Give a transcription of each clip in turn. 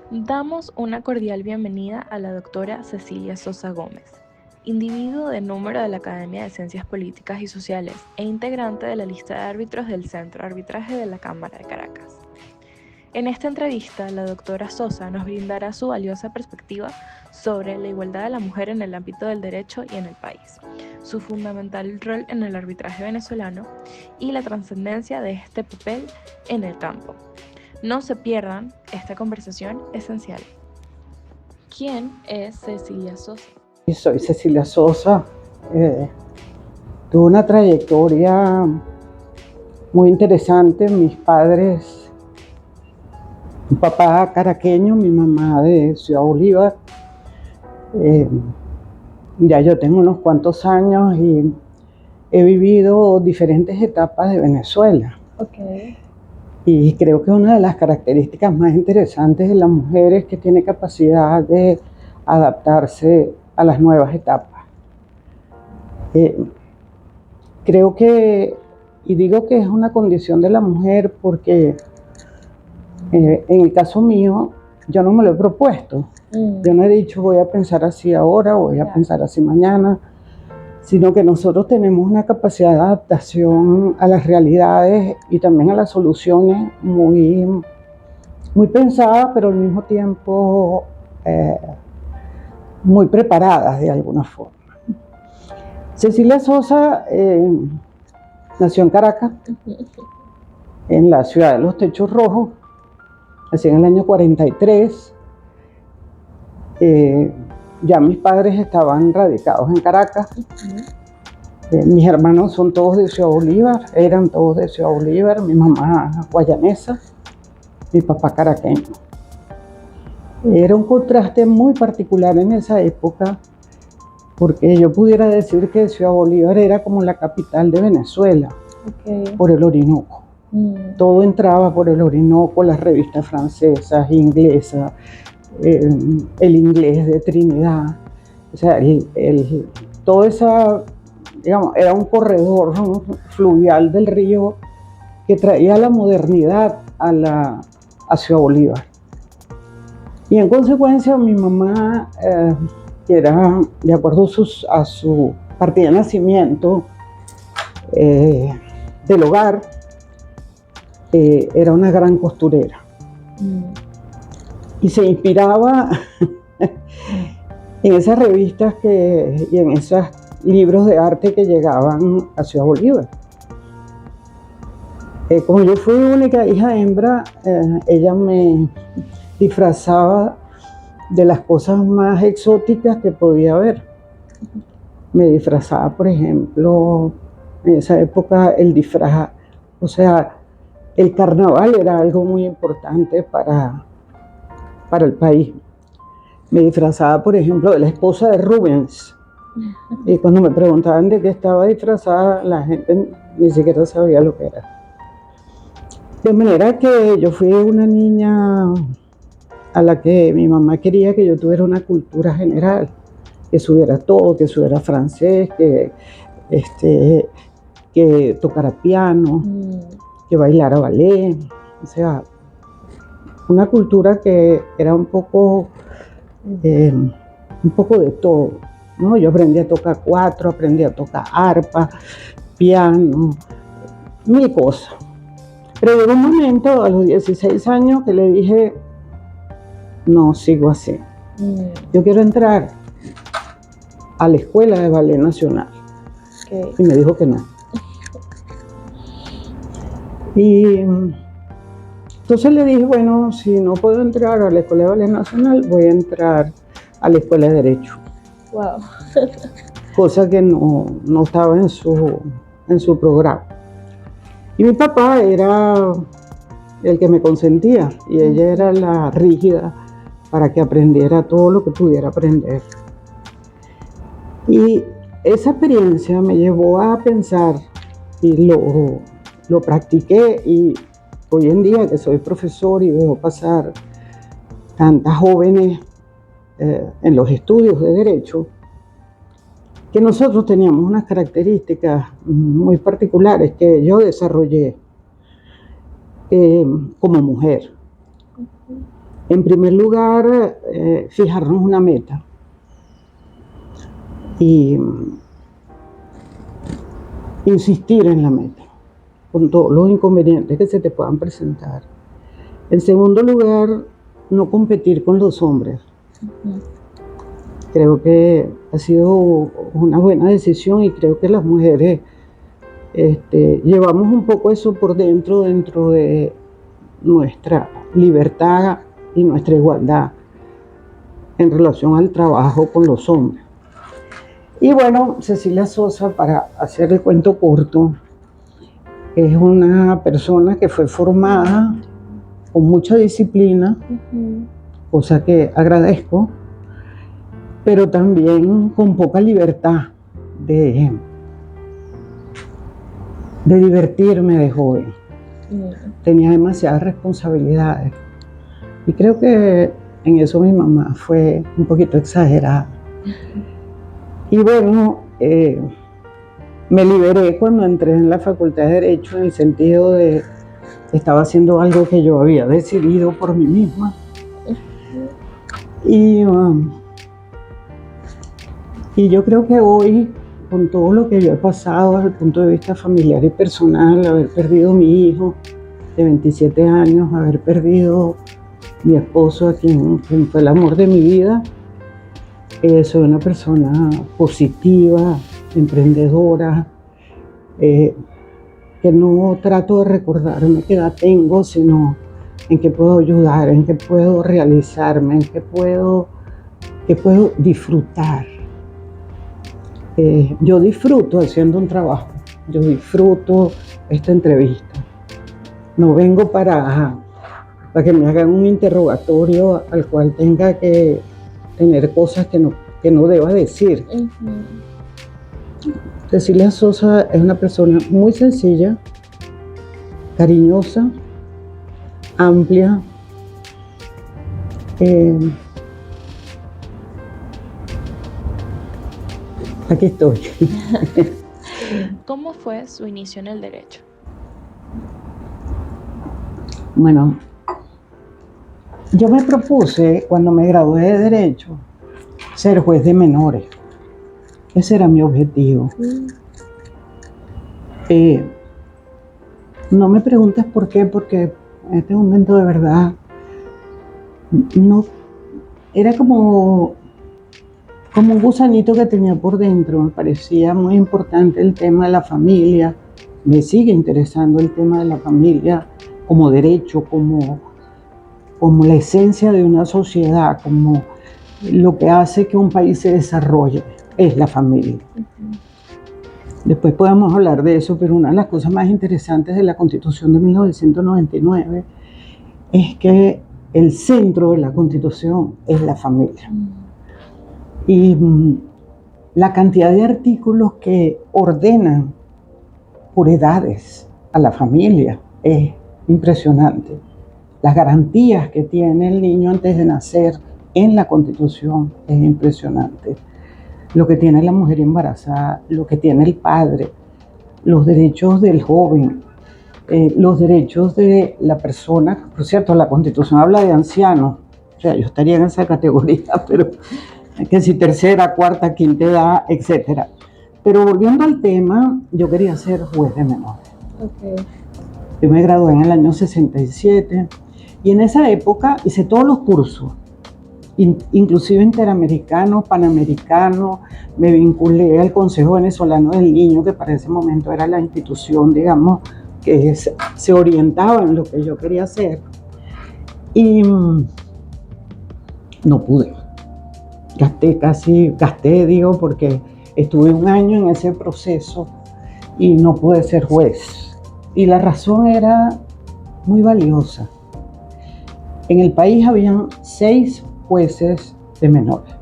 Damos una cordial bienvenida a la doctora Cecilia Sosa Gómez, individuo de número de la Academia de Ciencias Políticas y Sociales e integrante de la lista de árbitros del Centro de Arbitraje de la Cámara de Caracas. En esta entrevista, la doctora Sosa nos brindará su valiosa perspectiva sobre la igualdad de la mujer en el ámbito del derecho y en el país, su fundamental rol en el arbitraje venezolano y la trascendencia de este papel en el campo. No se pierdan esta conversación esencial. ¿Quién es Cecilia Sosa? Soy Cecilia Sosa. Tuve una trayectoria muy interesante. Mis padres, mi papá caraqueño, mi mamá de Ciudad Bolívar. Ya yo tengo unos cuantos años y he vivido diferentes etapas de Venezuela. Okay. Y creo que una de las características más interesantes de la mujer es que tiene capacidad de adaptarse a las nuevas etapas. Creo que, y digo que es una condición de la mujer porque en el caso mío, yo no me lo he propuesto. Yo no he dicho voy a pensar así ahora, voy a pensar así mañana, sino que nosotros tenemos una capacidad de adaptación a las realidades y también a las soluciones muy pensadas, pero al mismo tiempo muy preparadas de alguna forma. Cecilia Sosa nació en Caracas, en la ciudad de los Techos Rojos, nací en el año 43. Ya mis padres estaban radicados en Caracas. Mis hermanos son todos de Ciudad Bolívar, eran todos de Ciudad Bolívar, mi mamá guayanesa, mi papá caraqueño. Era un contraste muy particular en esa época, porque yo pudiera decir que Ciudad Bolívar era como la capital de Venezuela, por el Orinoco. Todo entraba por el Orinoco, las revistas francesas, inglesas, el inglés de Trinidad. O sea, todo esa, digamos, era un corredor fluvial del río que traía la modernidad a Ciudad Bolívar. Y en consecuencia mi mamá, que era de acuerdo a su partida de nacimiento del hogar, era una gran costurera. Y se inspiraba en esas revistas y en esos libros de arte que llegaban a Ciudad Bolívar. Como yo fui única hija hembra, ella me disfrazaba de las cosas más exóticas que podía haber. Me disfrazaba, por ejemplo, en esa época el disfraz, o sea, el carnaval era algo muy importante para el país. Me disfrazaba, por ejemplo, de la esposa de Rubens. Y cuando me preguntaban de qué estaba disfrazada, la gente ni siquiera sabía lo que era. De manera que yo fui una niña a la que mi mamá quería que yo tuviera una cultura general, que supiera todo, que supiera francés, que tocara piano, que bailara ballet, o sea, una cultura que era un poco de todo, ¿no? Yo aprendí a tocar cuatro, aprendí a tocar arpa, piano, mil cosas. Pero llegó un momento, a los 16 años, que le dije, no, sigo así. Yo quiero entrar a la Escuela de Ballet Nacional. Okay. Y me dijo que no. Y entonces le dije, bueno, si no puedo entrar a la Escuela de Ballet Nacional, voy a entrar a la Escuela de Derecho. Wow. Cosa que no estaba en su programa. Y mi papá era el que me consentía y ella era la rígida para que aprendiera todo lo que pudiera aprender. Y esa experiencia me llevó a pensar y lo practiqué, y hoy en día que soy profesor y veo pasar tantas jóvenes en los estudios de Derecho, que nosotros teníamos unas características muy particulares que yo desarrollé como mujer. En primer lugar, fijarnos una meta y insistir en la meta, con todos los inconvenientes que se te puedan presentar. En segundo lugar, no competir con los hombres. Creo que ha sido una buena decisión y creo que las mujeres llevamos un poco eso por dentro de nuestra libertad y nuestra igualdad en relación al trabajo con los hombres. Y bueno, Cecilia Sosa, para hacer el cuento corto, es una persona que fue formada con mucha disciplina, cosa que agradezco, pero también con poca libertad de divertirme de joven. Tenía demasiadas responsabilidades y creo que en eso mi mamá fue un poquito exagerada. Y bueno, me liberé cuando entré en la Facultad de Derecho, en el sentido de que estaba haciendo algo que yo había decidido por mí misma. Y yo creo que hoy, con todo lo que yo he pasado desde el punto de vista familiar y personal, haber perdido a mi hijo de 27 años, haber perdido a mi esposo, quien fue el amor de mi vida, soy una persona positiva, emprendedora, que no trato de recordarme qué edad tengo, sino en qué puedo ayudar, en qué puedo realizarme, en qué puedo disfrutar. Yo disfruto haciendo un trabajo, yo disfruto esta entrevista. No vengo para que me hagan un interrogatorio al cual tenga que tener cosas que no deba decir. Cecilia Sosa es una persona muy sencilla, cariñosa, amplia, aquí estoy. ¿Cómo fue su inicio en el derecho? Bueno, yo me propuse, cuando me gradué de Derecho, ser juez de menores. Ese era mi objetivo. No me preguntes por qué, porque en este momento de verdad no era como un gusanito que tenía por dentro. Me parecía muy importante el tema de la familia. Me sigue interesando el tema de la familia como derecho, como la esencia de una sociedad, como lo que hace que un país se desarrolle, es la familia. Después podemos hablar de eso, pero una de las cosas más interesantes de la Constitución de 1999 es que el centro de la Constitución es la familia. Y la cantidad de artículos que ordenan por edades a la familia es impresionante. Las garantías que tiene el niño antes de nacer en la Constitución es impresionante. Lo que tiene la mujer embarazada, lo que tiene el padre, los derechos del joven, los derechos de la persona. Por cierto, la Constitución habla de ancianos, o sea, yo estaría en esa categoría, pero que si tercera, cuarta, quinta edad, etc. Pero volviendo al tema, yo quería ser juez de menores. Yo me gradué en el año 67 y en esa época hice todos los cursos, inclusive interamericano, panamericano. Me vinculé al Consejo Venezolano del Niño, que para ese momento era la institución, digamos, que se orientaba en lo que yo quería hacer. Y no pude. Gasté, porque estuve un año en ese proceso y no pude ser juez. Y la razón era muy valiosa. En el país habían 6 jueces de menores.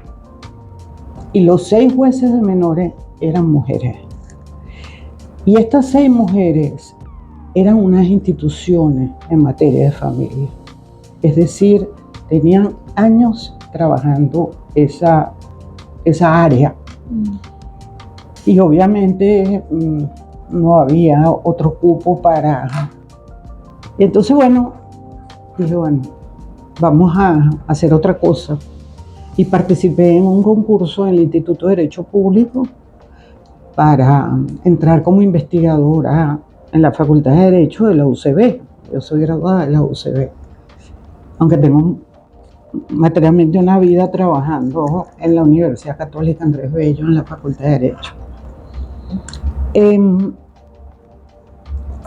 Y los 6 jueces de menores eran mujeres. Y estas 6 mujeres eran unas instituciones en materia de familia. Es decir, tenían años trabajando esa área. Y obviamente no había otro cupo para... Entonces, dije, vamos a hacer otra cosa. Y participé en un concurso en el Instituto de Derecho Público para entrar como investigadora en la Facultad de Derecho de la UCB. Yo soy graduada de la UCB, aunque tengo materialmente una vida trabajando en la Universidad Católica Andrés Bello en la Facultad de Derecho.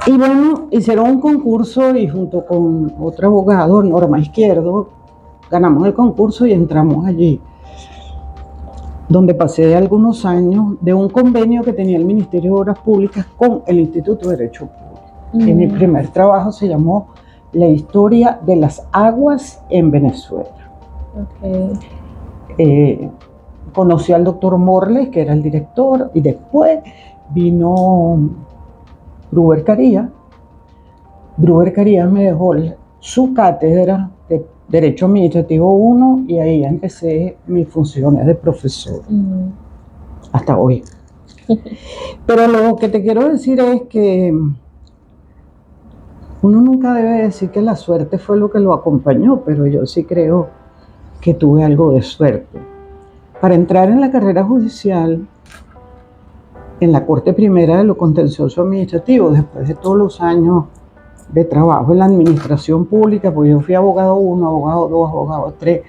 Y bueno, hicieron un concurso y junto con otro abogado, Norma Izquierdo, ganamos el concurso y entramos allí, donde pasé algunos años de un convenio que tenía el Ministerio de Obras Públicas con el Instituto de Derecho Público. Y mi primer trabajo se llamó La historia de las aguas en Venezuela. Conocí al doctor Morles, que era el director, y después vino Gruber Carías. Gruber Carías me dejó su cátedra de Derecho Administrativo 1 y ahí empecé mis funciones de profesor hasta hoy. Pero lo que te quiero decir es que uno nunca debe decir que la suerte fue lo que lo acompañó, pero yo sí creo que tuve algo de suerte. Para entrar en la carrera judicial, en la Corte Primera de lo Contencioso Administrativo, después de todos los años de trabajo en la administración pública, porque yo fui abogado 1, abogado 2, abogado 3,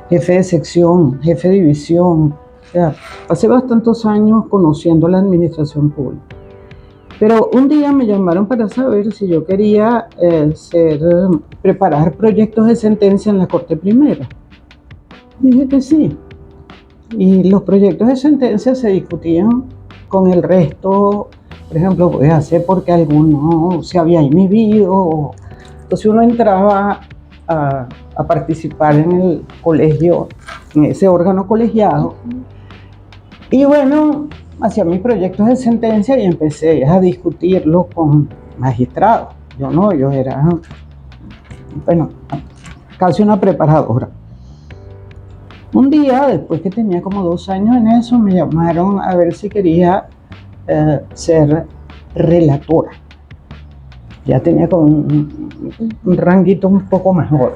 jefe de sección, jefe de división. O sea, pasé bastantes años conociendo la administración pública. Pero un día me llamaron para saber si yo quería preparar proyectos de sentencia en la Corte Primera. Dije que sí. Y los proyectos de sentencia se discutían con el resto. Por ejemplo, pues hace porque alguno se había inhibido. Entonces uno entraba a participar en el colegio, en ese órgano colegiado. Y bueno, hacía mis proyectos de sentencia y empecé a discutirlos con magistrados. Yo era, bueno, casi una preparadora. Un día, después que tenía como 2 años en eso, me llamaron a ver si quería ser relatora. Ya tenía como un ranguito un poco mejor.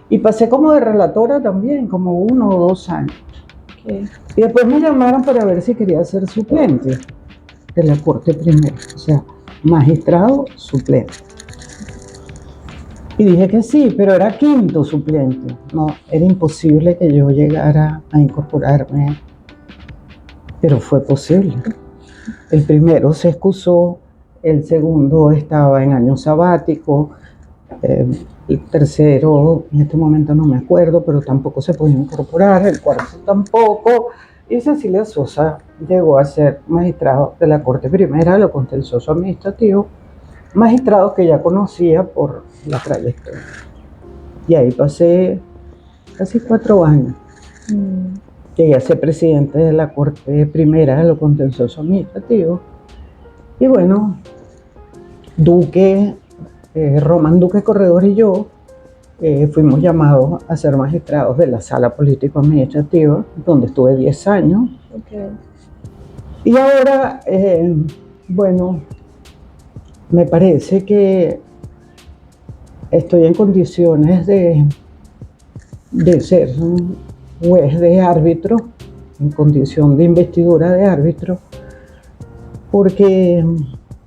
Y pasé como de relatora también, como 1 o 2 años. Y después me llamaron para ver si quería ser suplente de la Corte Primera, o sea, magistrado suplente. Y dije que sí, pero era 5º suplente. No, era imposible que yo llegara a incorporarme, pero fue posible. El primero se excusó, el segundo estaba en año sabático, el tercero, en este momento no me acuerdo, pero tampoco se podía incorporar, el cuarto tampoco, y Cecilia Sosa llegó a ser magistrado de la Corte Primera de lo Contencioso Administrativo, magistrado que ya conocía por la trayectoria. Y ahí pasé casi 4 años. Llegué a ser presidente de la Corte Primera de lo Contencioso Administrativo. Y bueno, Román Duque Corredor y yo fuimos llamados a ser magistrados de la Sala Político-Administrativa, donde estuve 10 años. Y ahora, bueno, me parece que estoy en condiciones de ser un juez de árbitro, en condición de investidura de árbitro, porque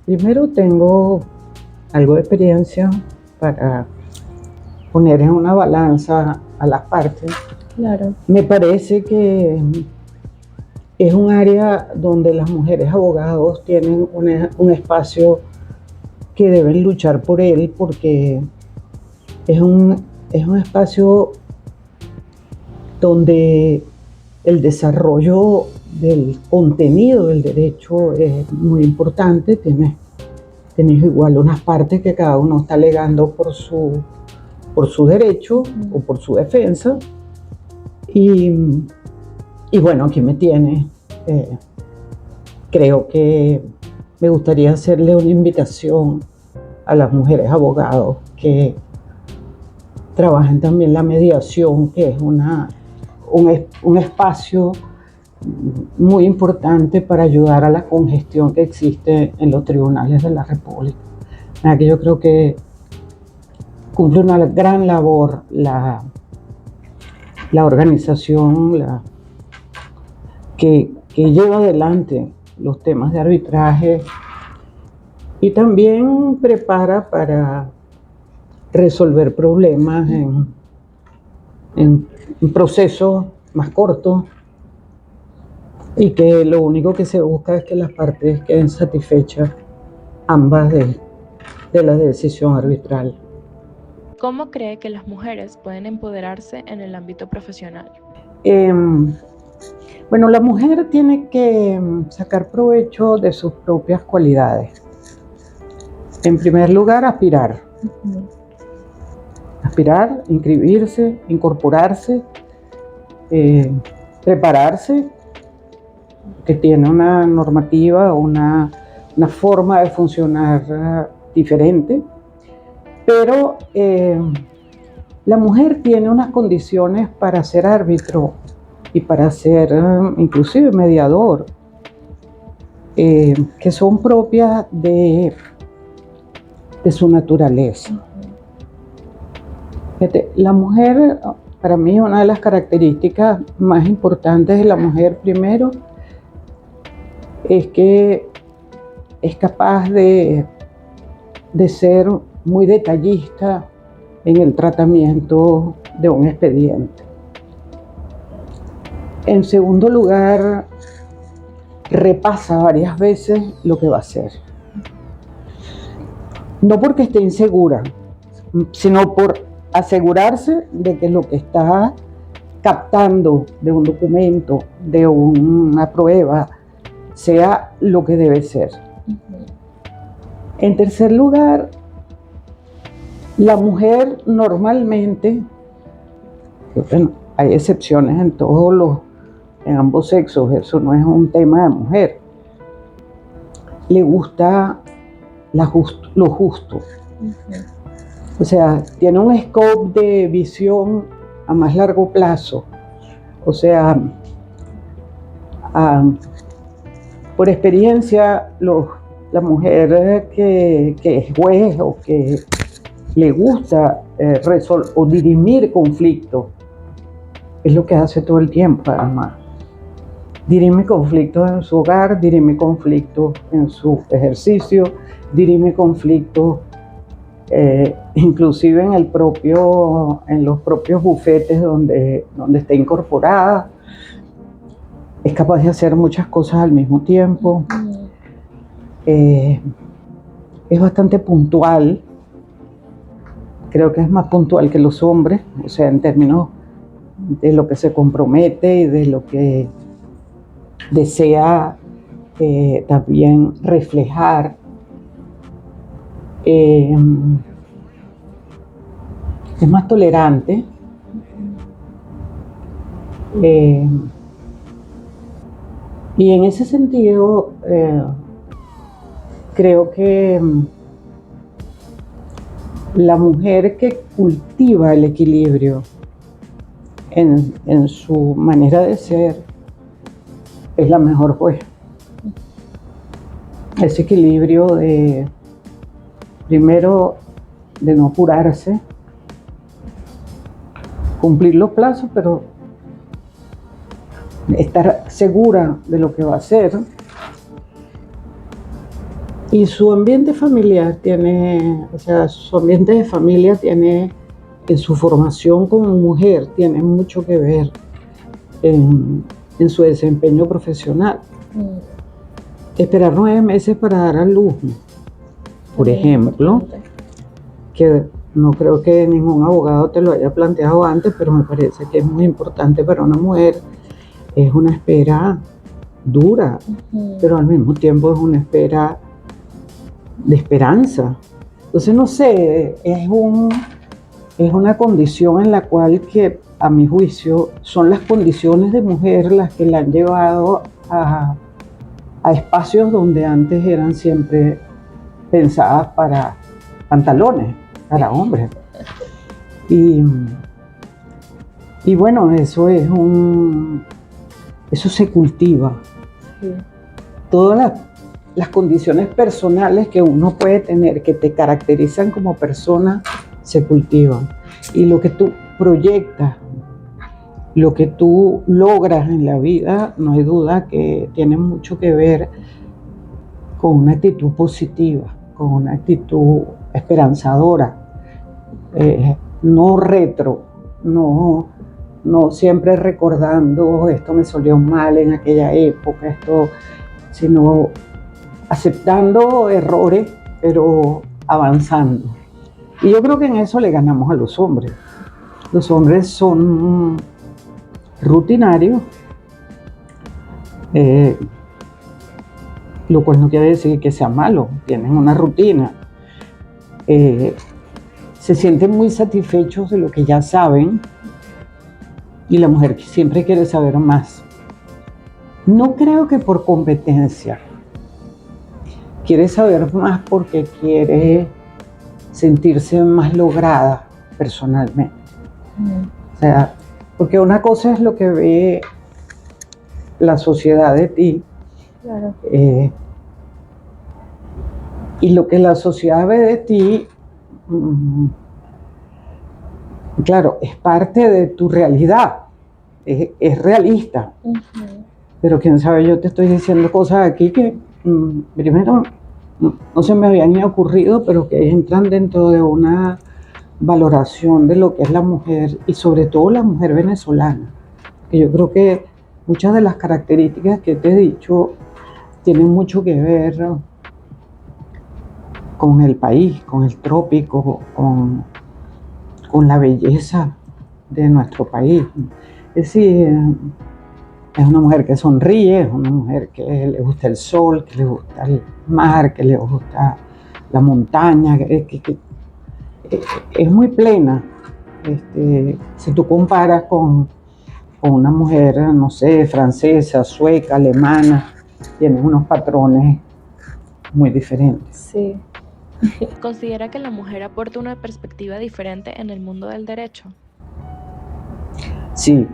primero tengo algo de experiencia para poner en una balanza a las partes. Claro. Me parece que es un área donde las mujeres abogados tienen un espacio que deben luchar por él, porque es un espacio donde el desarrollo del contenido del derecho es muy importante. Tienes igual unas partes que cada uno está alegando por su derecho o por su defensa. Y bueno, aquí me tiene. Creo que me gustaría hacerle una invitación a las mujeres abogados que trabajan también la mediación, que es un espacio muy importante para ayudar a la congestión que existe en los tribunales de la República. Que yo creo que cumple una gran labor la organización que lleva adelante los temas de arbitraje y también prepara para resolver problemas en un proceso más corto y que lo único que se busca es que las partes queden satisfechas ambas de la decisión arbitral. ¿Cómo cree que las mujeres pueden empoderarse en el ámbito profesional? Bueno, la mujer tiene que sacar provecho de sus propias cualidades. En primer lugar, aspirar. Aspirar, inscribirse, incorporarse, prepararse, que tiene una normativa, una forma de funcionar diferente, pero la mujer tiene unas condiciones para ser árbitro y para ser inclusive mediador, que son propias de su naturaleza. Fíjate, la mujer, para mí, una de las características más importantes de la mujer, primero, es que es capaz de ser muy detallista en el tratamiento de un expediente. En segundo lugar, repasa varias veces lo que va a hacer. No porque esté insegura, sino por asegurarse de que lo que está captando de un documento, de una prueba, sea lo que debe ser. En tercer lugar, la mujer normalmente, bueno, hay excepciones en ambos sexos, eso no es un tema de mujer, le gusta lo justo. O sea, tiene un scope de visión a más largo plazo. O sea, por experiencia, la mujer que es juez o que le gusta o dirimir conflictos, es lo que hace todo el tiempo, además. Dirime conflictos en su hogar, dirime conflictos en su ejercicio, dirime conflictos inclusive en los propios bufetes donde está incorporada. Es capaz de hacer muchas cosas al mismo tiempo. Es bastante puntual. Creo que es más puntual que los hombres, o sea, en términos de lo que se compromete y de lo que desea también reflejar. Es más tolerante. Y en ese sentido, creo que la mujer que cultiva el equilibrio en su manera de ser es la mejor juez. Ese equilibrio de, primero, de no apurarse, cumplir los plazos, pero estar segura de lo que va a hacer. Y su ambiente familiar su ambiente de familia tiene, en su formación como mujer, tiene mucho que ver en su desempeño profesional. Esperar 9 meses para dar a luz, por ejemplo, que no creo que ningún abogado te lo haya planteado antes, pero me parece que es muy importante para una mujer. Es una espera dura, pero al mismo tiempo es una espera de esperanza. Entonces, no sé, es una condición en la cual, que a mi juicio, son las condiciones de mujer las que la han llevado a espacios donde antes eran siempre pensadas para pantalones, para hombres. Y bueno, eso se cultiva. Sí. Todas las condiciones personales que uno puede tener, que te caracterizan como persona, se cultivan. Y lo que tú proyectas, lo que tú logras en la vida, no hay duda que tiene mucho que ver con una actitud positiva, con una actitud esperanzadora, no retro, no, no siempre recordando esto me salió mal en aquella época, sino aceptando errores, pero avanzando. Y yo creo que en eso le ganamos a los hombres. Los hombres son rutinarios, lo cual no quiere decir que sea malo, tienen una rutina. Se sienten muy satisfechos de lo que ya saben y la mujer siempre quiere saber más. No creo que por competencia, quiere saber más porque quiere sentirse más lograda personalmente. O sea, porque una cosa es lo que ve la sociedad de ti, Claro. Y lo que la sociedad ve de ti, claro, es parte de tu realidad, es realista. Pero quién sabe, yo te estoy diciendo cosas aquí que primero no se me habían ni ocurrido, pero que entran dentro de una valoración de lo que es la mujer y sobre todo la mujer venezolana. Que yo creo que muchas de las características que te he dicho tienen mucho que ver con el país, con el trópico, con la belleza de nuestro país. Es decir, es una mujer que sonríe, es una mujer que le gusta el sol, que le gusta el mar, que le gusta la montaña, que es muy plena. Si tú comparas con una mujer, no sé, francesa, sueca, alemana, tiene unos patrones muy diferentes. Sí. ¿Considera que la mujer aporta una perspectiva diferente en el mundo del derecho? Sí.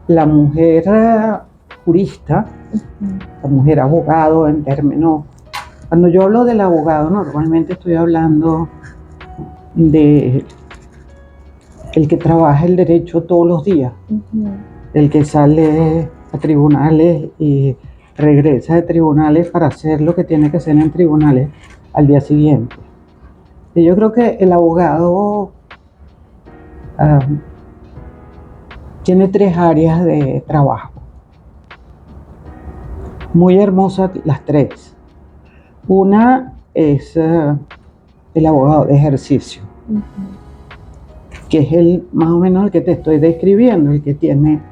La mujer jurista, la mujer abogado en términos... Cuando yo hablo del abogado, normalmente estoy hablando de el que trabaja el derecho todos los días, el que sale a tribunales y regresa de tribunales para hacer lo que tiene que hacer en tribunales al día siguiente. Y yo creo que el abogado tiene 3 áreas de trabajo, muy hermosas las 3. Una es el abogado de ejercicio, que es más o menos el que te estoy describiendo, el que tiene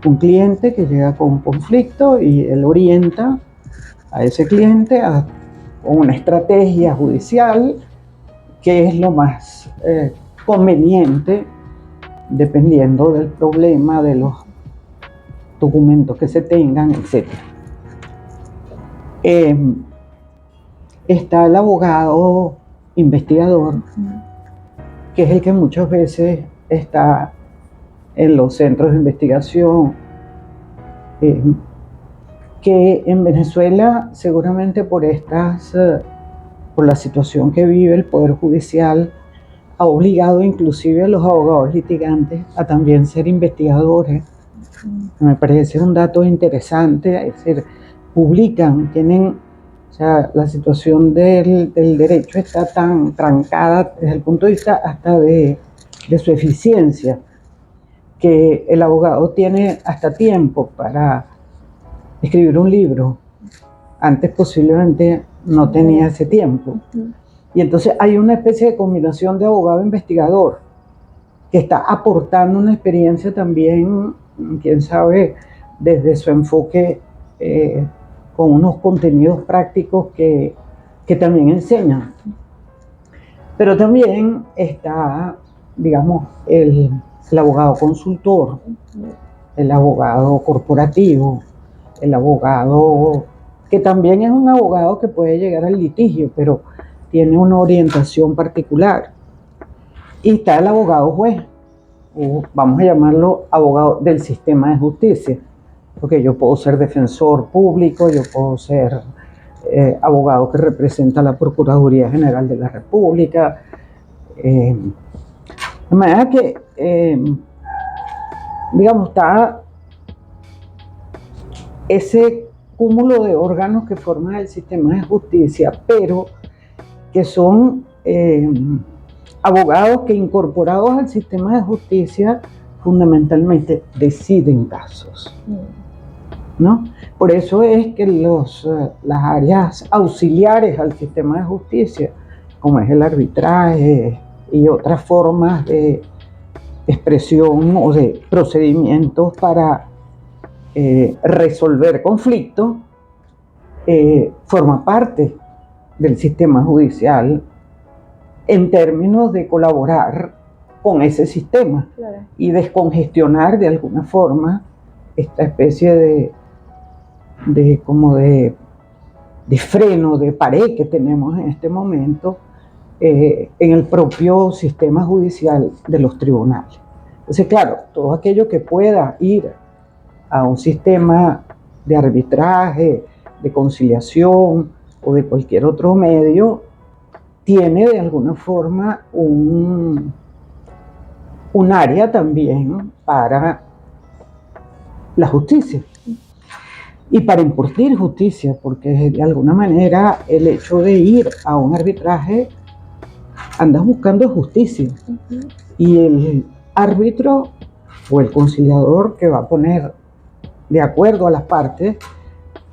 un cliente que llega con un conflicto y él orienta a ese cliente con una estrategia judicial que es lo más conveniente dependiendo del problema, de los documentos que se tengan, etc. Está el abogado investigador, que es el que muchas veces está en los centros de investigación, que en Venezuela seguramente por la situación que vive el Poder Judicial ha obligado inclusive a los abogados litigantes a también ser investigadores. Me parece un dato interesante, es decir, publican, o sea, la situación del derecho está tan trancada desde el punto de vista hasta de su eficiencia, que el abogado tiene hasta tiempo para escribir un libro. Antes posiblemente no tenía ese tiempo. Y entonces hay una especie de combinación de abogado e investigador que está aportando una experiencia también, quién sabe, desde su enfoque con unos contenidos prácticos que también enseñan. Pero también está, digamos, el abogado consultor, el abogado corporativo, el abogado que también es un abogado que puede llegar al litigio, pero tiene una orientación particular. Y está el abogado juez, o vamos a llamarlo abogado del sistema de justicia, porque yo puedo ser defensor público, yo puedo ser abogado que representa a la Procuraduría General de la República. De manera que, digamos, está ese cúmulo de órganos que forman el sistema de justicia, pero que son abogados que, incorporados al sistema de justicia, fundamentalmente deciden casos, ¿no? Por eso es que las áreas auxiliares al sistema de justicia, como es el arbitraje y otras formas de expresión o de procedimientos para resolver conflictos, forma parte del sistema judicial en términos de colaborar con ese sistema, claro, y descongestionar de alguna forma esta especie de freno, de pared que tenemos en este momento en el propio sistema judicial de los tribunales. Entonces, claro, todo aquello que pueda ir a un sistema de arbitraje, de conciliación o de cualquier otro medio, tiene de alguna forma un área también para la justicia y para impartir justicia, porque de alguna manera el hecho de ir a un arbitraje, andas buscando justicia, y el árbitro o el conciliador que va a poner de acuerdo a las partes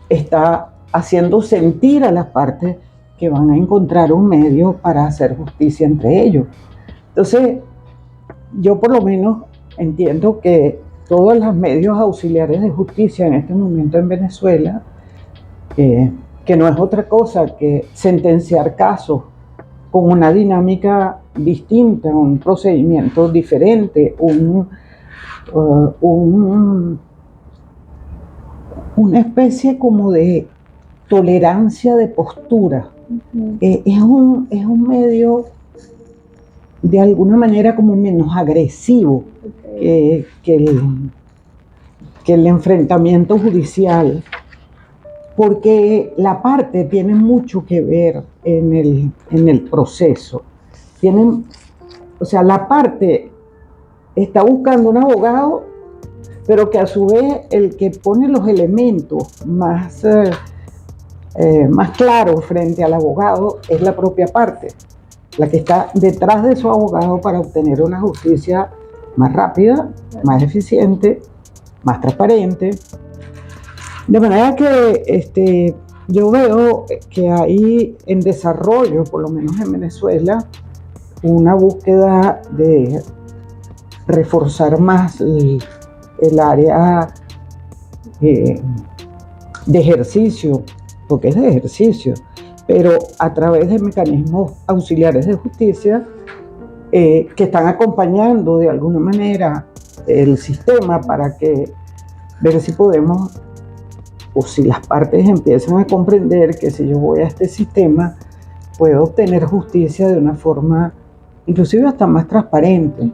está haciendo sentir a las partes que van a encontrar un medio para hacer justicia entre ellos. Entonces, yo por lo menos entiendo que todos los medios auxiliares de justicia en este momento en Venezuela, que no es otra cosa que sentenciar casos con una dinámica distinta, un procedimiento diferente, una especie como de tolerancia de postura. Es un medio de alguna manera como menos agresivo que el enfrentamiento judicial, porque la parte tiene mucho que ver en el proceso. O sea, la parte está buscando un abogado, pero que a su vez el que pone los elementos más claros frente al abogado es la propia parte, la que está detrás de su abogado para obtener una justicia más rápida, más eficiente, más transparente. De manera que yo veo que hay en desarrollo, por lo menos en Venezuela, una búsqueda de reforzar más el área de ejercicio, porque es de ejercicio, pero a través de mecanismos auxiliares de justicia que están acompañando de alguna manera el sistema para ver si podemos, o si las partes empiezan a comprender que si yo voy a este sistema puedo obtener justicia de una forma inclusive hasta más transparente,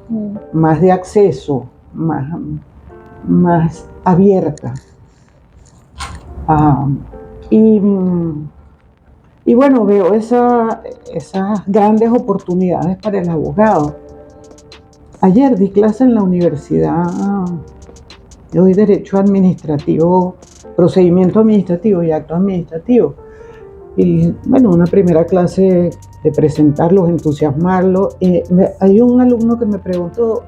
más de acceso, más abierta. Y bueno, veo esas grandes oportunidades para el abogado. Ayer di clase en la universidad, yo doy Derecho Administrativo, Procedimiento Administrativo y Acto Administrativo. Y bueno, una primera clase de presentarlos, entusiasmarlos. Hay un alumno que me preguntó,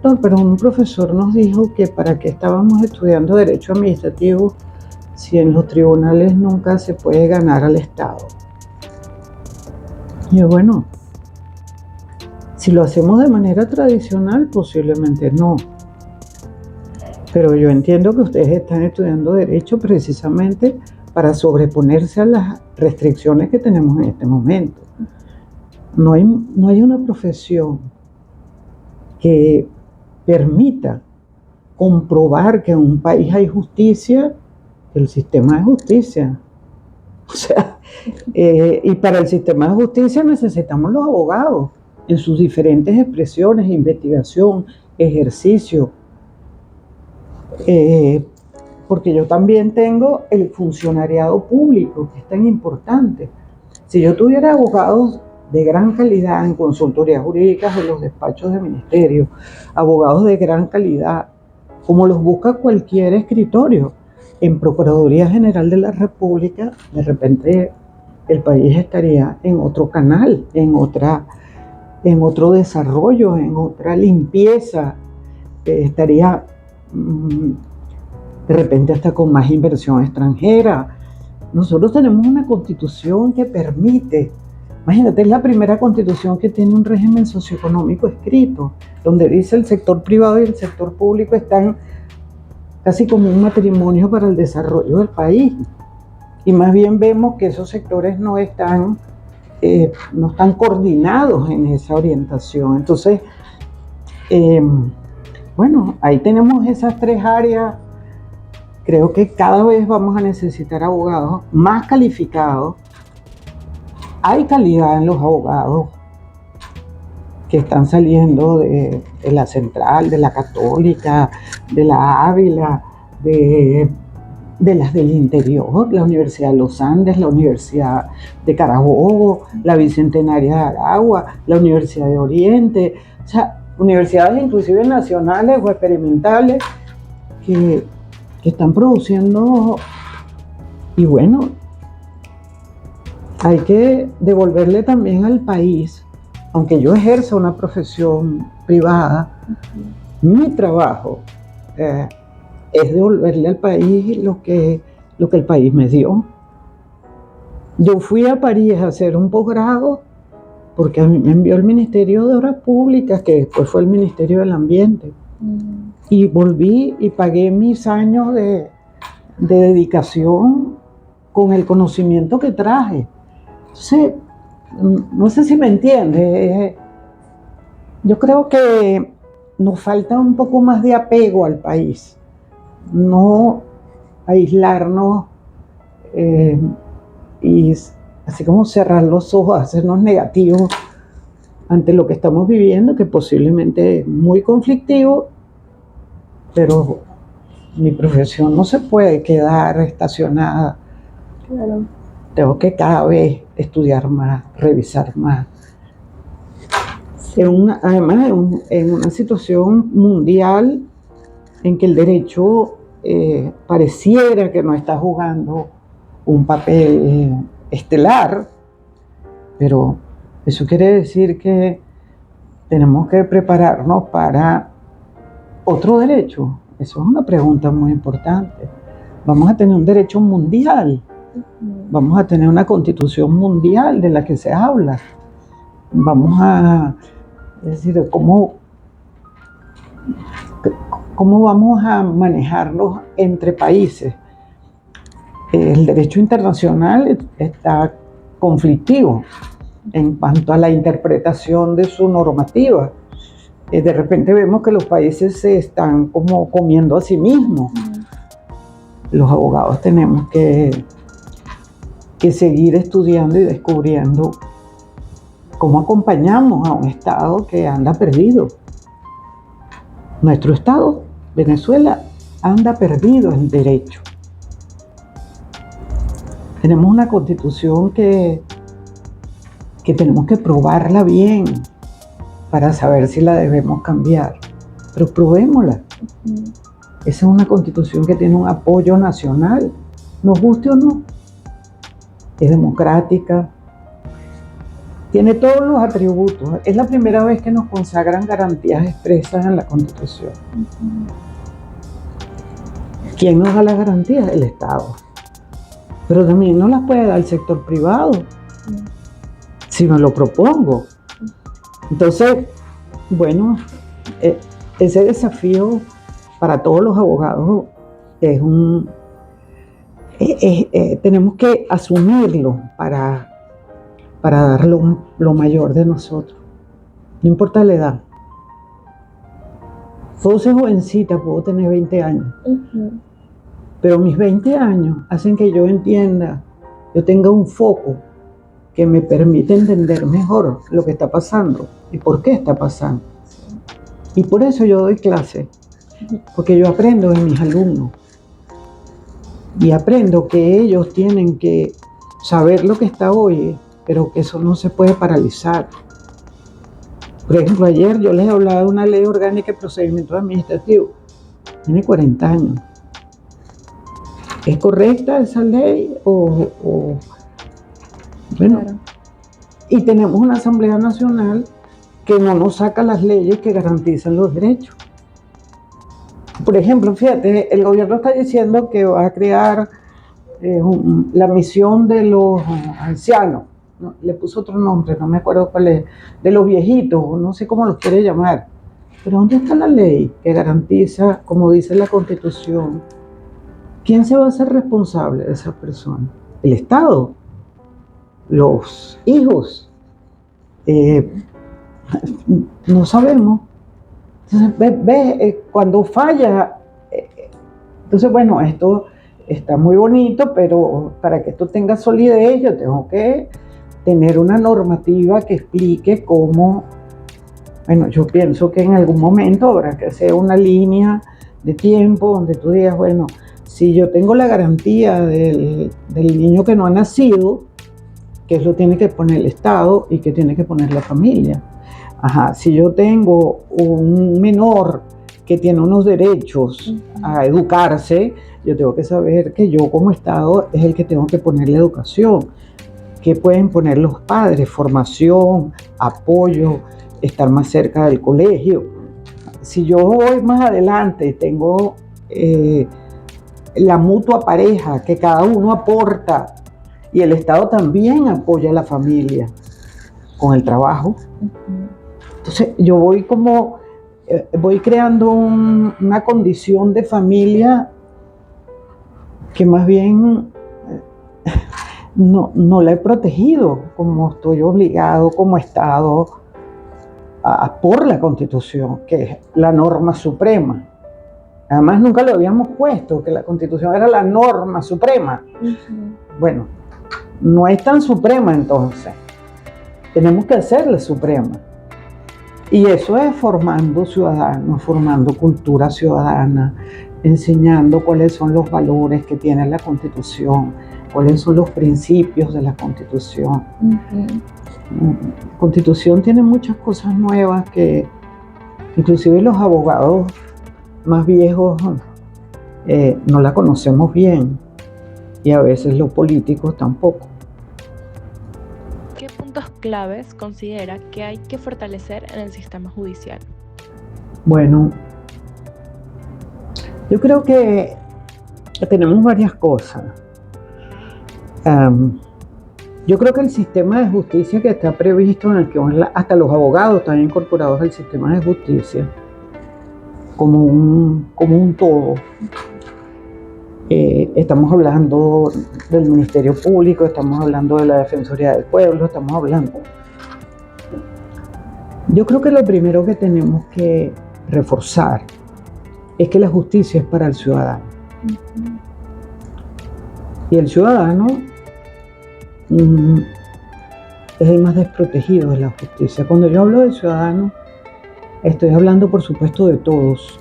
doctor, pero un profesor nos dijo que para qué estábamos estudiando Derecho Administrativo si en los tribunales nunca se puede ganar al Estado. Y bueno, si lo hacemos de manera tradicional, posiblemente no. Pero yo entiendo que ustedes están estudiando Derecho precisamente para sobreponerse a las restricciones que tenemos en este momento. No hay una profesión que permita comprobar que en un país hay justicia, el sistema de justicia. O sea, y para el sistema de justicia necesitamos los abogados en sus diferentes expresiones, investigación, ejercicio. porque yo también tengo el funcionariado público, que es tan importante. Si yo tuviera abogados de gran calidad en consultorías jurídicas en los despachos de ministerio, abogados de gran calidad, como los busca cualquier escritorio, en Procuraduría General de la República, de repente el país estaría en otro canal, en otro desarrollo, en otra limpieza, estaría de repente hasta con más inversión extranjera. Nosotros tenemos una constitución que permite, imagínate, es la primera constitución que tiene un régimen socioeconómico escrito, donde dice el sector privado y el sector público están casi como un matrimonio para el desarrollo del país. Y más bien vemos que esos sectores no están coordinados en esa orientación. Entonces, bueno, ahí tenemos esas tres áreas. Creo que cada vez vamos a necesitar abogados más calificados. Hay calidad en los abogados que están saliendo de la Central, de la Católica, de la Ávila, de las del interior, la Universidad de los Andes, la Universidad de Carabobo, la Bicentenaria de Aragua, la Universidad de Oriente, o sea, universidades inclusive nacionales o experimentales que están produciendo. Y bueno, hay que devolverle también al país, aunque yo ejerza una profesión privada, mi trabajo es devolverle al país lo que el país me dio. Yo fui a París a hacer un posgrado porque a mí me envió el Ministerio de Obras Públicas, que después fue el Ministerio del Ambiente. Y volví y pagué mis años de dedicación con el conocimiento que traje. Entonces, no sé si me entiende. Yo creo que nos falta un poco más de apego al país, no aislarnos y así como cerrar los ojos, hacernos negativos ante lo que estamos viviendo, que posiblemente es muy conflictivo, pero mi profesión no se puede quedar estacionada. Claro. Tengo que cada vez estudiar más, revisar más. Además, en una situación mundial en que el derecho pareciera que no está jugando un papel estelar, pero eso quiere decir que tenemos que prepararnos para otro derecho. Eso es una pregunta muy importante. Vamos a tener un derecho mundial, vamos a tener una constitución mundial de la que se habla. Vamos a, es decir, ¿cómo vamos a manejarnos entre países? El derecho internacional está conflictivo en cuanto a la interpretación de su normativa. De repente vemos que los países se están como comiendo a sí mismos. Los abogados tenemos que seguir estudiando y descubriendo cómo acompañamos a un Estado que anda perdido. Nuestro Estado, Venezuela, anda perdido en derecho. Tenemos una constitución que tenemos que probarla bien para saber si la debemos cambiar. Pero probémosla. Esa es una constitución que tiene un apoyo nacional, nos guste o no. Es democrática, tiene todos los atributos. Es la primera vez que nos consagran garantías expresas en la Constitución. ¿Quién nos da las garantías? El Estado. Pero también nos las puede dar el sector privado, si me lo propongo. Entonces, bueno, ese desafío para todos los abogados tenemos que asumirlo para dar lo mayor de nosotros. No importa la edad. Puedo ser jovencita, puedo tener 20 años. Pero mis 20 años hacen que yo entienda, yo tenga un foco que me permite entender mejor lo que está pasando y por qué está pasando. Y por eso yo doy clase, porque yo aprendo de mis alumnos. Y aprendo que ellos tienen que saber lo que está hoy, pero que eso no se puede paralizar. Por ejemplo, ayer yo les hablaba de una ley orgánica de procedimientos administrativos. Tiene 40 años. ¿Es correcta esa ley? Bueno, claro. Y tenemos una Asamblea Nacional que no nos saca las leyes que garantizan los derechos. Por ejemplo, fíjate, el gobierno está diciendo que va a crear la misión de los ancianos, ¿no? Le puso otro nombre, no me acuerdo cuál es, de los viejitos, no sé cómo los quiere llamar. Pero ¿dónde está la ley que garantiza, como dice la Constitución, quién se va a hacer responsable de esa persona? El Estado, los hijos, no sabemos. Entonces, cuando falla, entonces bueno, esto está muy bonito, pero para que esto tenga solidez yo tengo que tener una normativa que explique cómo, bueno, yo pienso que en algún momento habrá que hacer una línea de tiempo donde tú digas, bueno, si yo tengo la garantía del niño que no ha nacido, que eso tiene que poner el Estado y que tiene que poner la familia. Ajá, si yo tengo un menor que tiene unos derechos a educarse, yo tengo que saber que yo como Estado es el que tengo que poner la educación. ¿Qué pueden poner los padres? Formación, apoyo, estar más cerca del colegio. Si yo voy más adelante y tengo la mutua pareja, que cada uno aporta, y el Estado también apoya a la familia con el trabajo. Entonces yo voy voy creando una condición de familia que más bien no la he protegido como estoy obligado como Estado por la Constitución, que es la norma suprema. Además nunca lo habíamos puesto, que la Constitución era la norma suprema. Bueno, no es tan suprema entonces. Tenemos que hacerla suprema. Y eso es formando ciudadanos, formando cultura ciudadana, enseñando cuáles son los valores que tiene la Constitución, cuáles son los principios de la Constitución. La Constitución tiene muchas cosas nuevas que inclusive los abogados más viejos no la conocemos bien, y a veces los políticos tampoco. ¿Qué puntos claves considera que hay que fortalecer en el sistema judicial? Bueno, yo creo que tenemos varias cosas. Yo creo que el sistema de justicia que está previsto, en el que hasta los abogados están incorporados al sistema de justicia como un todo. Estamos hablando del Ministerio Público, estamos hablando de la Defensoría del Pueblo, estamos hablando. Yo creo que lo primero que tenemos que reforzar es que la justicia es para el ciudadano. Y el ciudadano es el más desprotegido de la justicia. Cuando yo hablo del ciudadano, estoy hablando por supuesto de todos,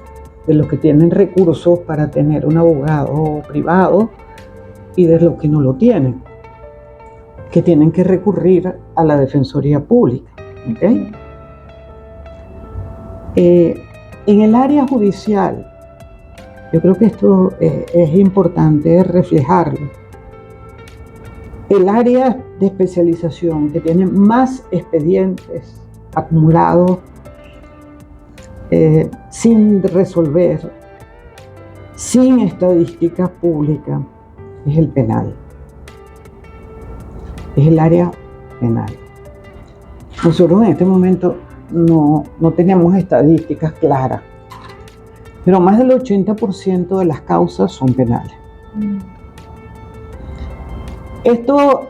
de los que tienen recursos para tener un abogado privado y de los que no lo tienen, que tienen que recurrir a la Defensoría Pública. ¿Okay? En el área judicial, yo creo que esto es importante reflejarlo. El área de especialización que tiene más expedientes acumulados sin resolver, sin estadísticas públicas, es el penal. Es el área penal. Nosotros en este momento no tenemos estadísticas claras, pero más del 80% de las causas son penales. Esto,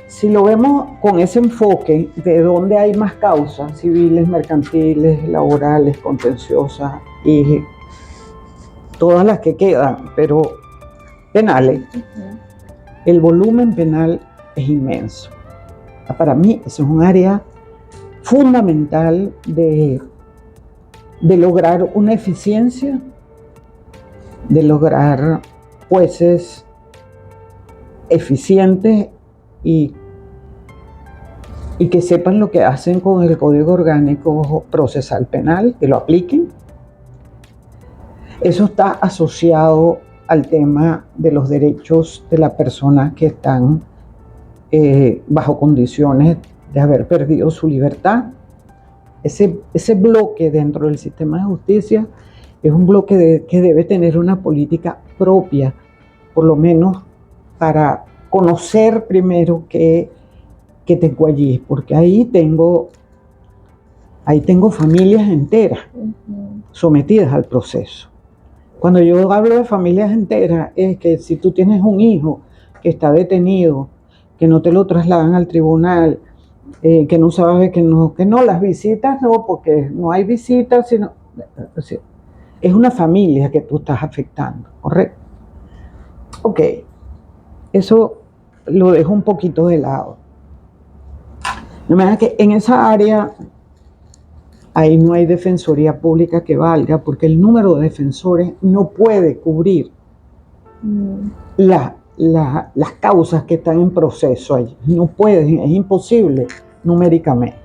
si lo vemos con ese enfoque de dónde hay más causas, civiles, mercantiles, laborales, contenciosas y todas las que quedan, pero penales, el volumen penal es inmenso. Para mí eso es un área fundamental de lograr una eficiencia, de lograr jueces eficientes y que sepan lo que hacen con el Código Orgánico Procesal Penal, que lo apliquen. Eso está asociado al tema de los derechos de las personas que están bajo condiciones de haber perdido su libertad. Ese bloque dentro del sistema de justicia es un bloque que debe tener una política propia, por lo menos para conocer primero qué tengo allí, porque ahí tengo familias enteras sometidas al proceso. Cuando yo hablo de familias enteras, es que si tú tienes un hijo que está detenido, que no te lo trasladan al tribunal, que no sabes que no, las visitas no, porque no hay visitas, sino es una familia que tú estás afectando, ¿correcto? Ok, eso lo dejo un poquito de lado. De manera que en esa área ahí no hay defensoría pública que valga, porque el número de defensores no puede cubrir las causas que están en proceso allí. No pueden, es imposible numéricamente.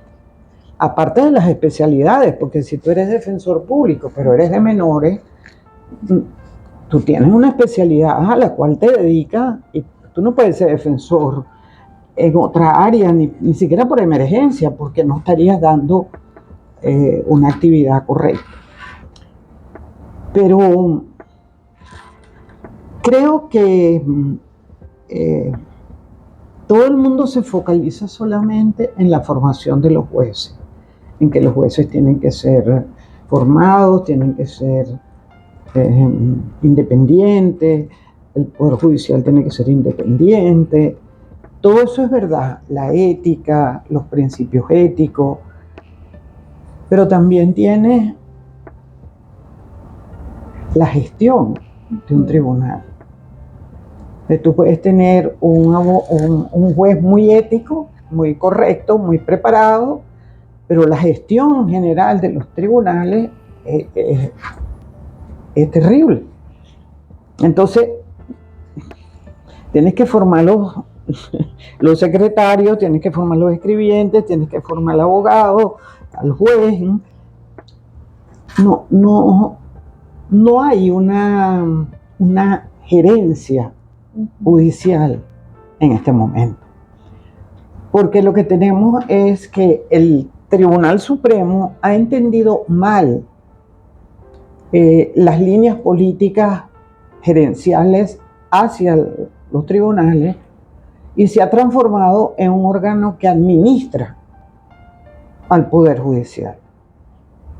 Aparte de las especialidades, porque si tú eres defensor público, pero eres de menores, tú tienes una especialidad a la cual te dedicas y tú no puedes ser defensor en otra área, ni siquiera por emergencia, porque no estarías dando una actividad correcta. Pero creo que todo el mundo se focaliza solamente en la formación de los jueces, en que los jueces tienen que ser formados, tienen que ser independientes, el Poder Judicial tiene que ser independiente. Todo eso es verdad, la ética, los principios éticos, pero también tiene la gestión de un tribunal. Tú puedes tener un juez muy ético, muy correcto, muy preparado, pero la gestión general de los tribunales es terrible. Entonces, tienes que formar los secretarios, tienes que formar los escribientes, tienes que formar al abogado, al juez. No hay una gerencia judicial en este momento. Porque lo que tenemos es que el Tribunal Supremo ha entendido mal las líneas políticas gerenciales hacia los tribunales y se ha transformado en un órgano que administra al Poder Judicial.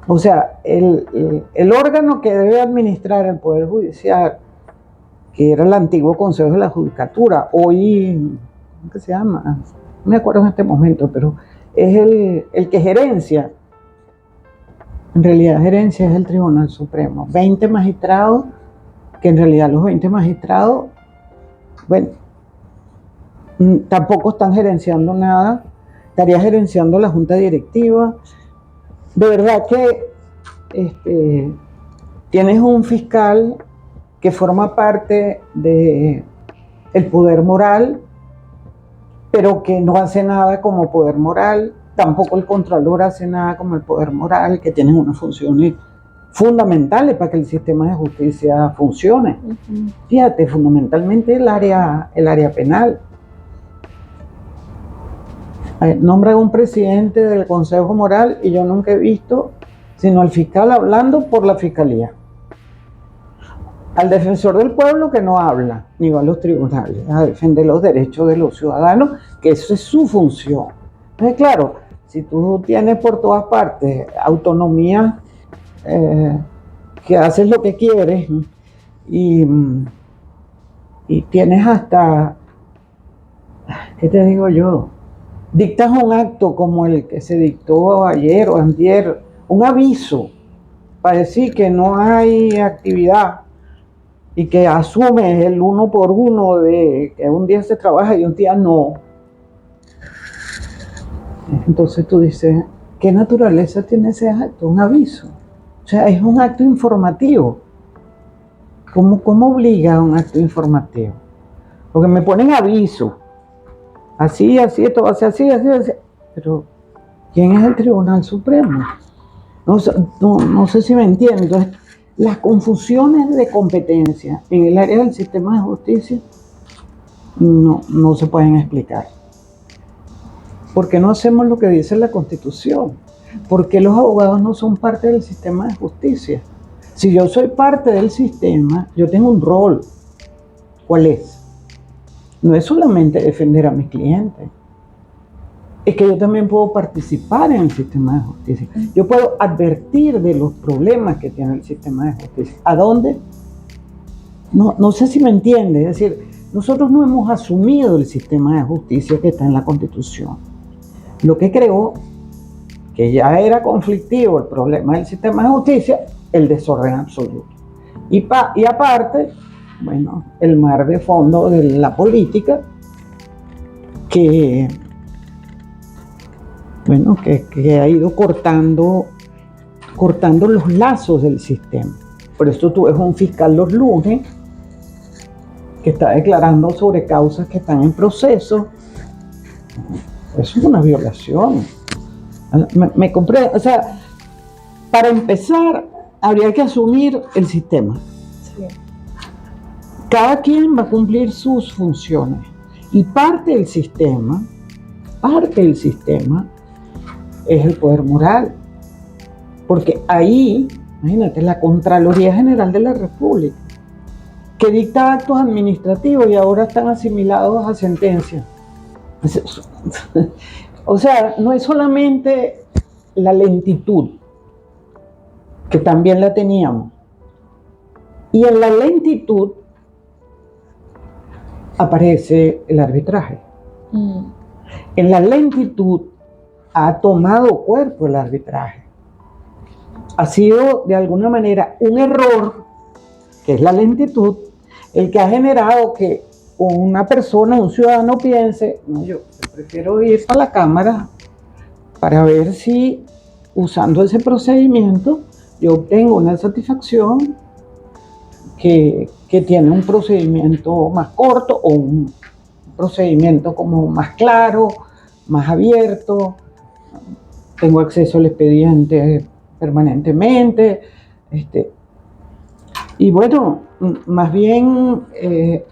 O sea, el órgano que debe administrar el Poder Judicial, que era el antiguo Consejo de la Judicatura, hoy, ¿cómo se llama? No me acuerdo en este momento, pero es el que gerencia. En realidad, gerencia es el Tribunal Supremo. 20 magistrados, que en realidad los 20 magistrados, bueno, tampoco están gerenciando nada, estaría gerenciando la Junta Directiva. De verdad que tienes un fiscal que forma parte del poder moral, pero que no hace nada como poder moral. Tampoco el contralor hace nada como el poder moral, que tiene unas funciones fundamentales para que el sistema de justicia funcione. Fíjate, fundamentalmente el área penal. Nombran un presidente del Consejo Moral y yo nunca he visto sino al fiscal hablando por la fiscalía. Al defensor del pueblo que no habla, ni va a los tribunales a defender los derechos de los ciudadanos, que eso es su función. Entonces, claro, si tú tienes por todas partes autonomía, que haces lo que quieres y tienes hasta, ¿qué te digo yo? Dictas un acto como el que se dictó ayer o antier, un aviso para decir que no hay actividad y que asumes el 1 por 1 de que un día se trabaja y un día no. Entonces tú dices, ¿qué naturaleza tiene ese acto? Un aviso. O sea, es un acto informativo. ¿Cómo obliga a un acto informativo? porque me ponen aviso, así, esto va a ser así, así, pero ¿quién es el Tribunal Supremo? No sé si me entiendo. Entonces, las confusiones de competencia en el área del sistema de justicia no se pueden explicar. ¿Por qué no hacemos lo que dice la Constitución? ¿Por qué los abogados no son parte del sistema de justicia? Si yo soy parte del sistema, yo tengo un rol. ¿Cuál es? No es solamente defender a mis clientes. Es que yo también puedo participar en el sistema de justicia. Yo puedo advertir de los problemas que tiene el sistema de justicia. ¿A dónde? No sé si me entiende. Es decir, nosotros no hemos asumido el sistema de justicia que está en la Constitución. Lo que creó, que ya era conflictivo el problema del sistema de justicia, el desorden absoluto. Y aparte, bueno, el mar de fondo de la política que ha ido cortando los lazos del sistema. Por eso tú ves un fiscal los lunes que está declarando sobre causas que están en proceso. Eso es una violación. ¿Me compré? O sea, para empezar, habría que asumir el sistema. Sí. Cada quien va a cumplir sus funciones. Y parte del sistema es el poder moral. Porque ahí, imagínate, la Contraloría General de la República, que dicta actos administrativos y ahora están asimilados a sentencias. O sea, no es solamente la lentitud, que también la teníamos. Y en la lentitud aparece el arbitraje. En la lentitud ha tomado cuerpo el arbitraje. Ha sido de alguna manera un error, que es la lentitud, el que ha generado que una persona, un ciudadano piense, no, yo prefiero ir a la Cámara para ver si usando ese procedimiento yo obtengo una satisfacción que tiene un procedimiento más corto o un procedimiento como más claro, más abierto, tengo acceso al expediente permanentemente, y bueno, más bien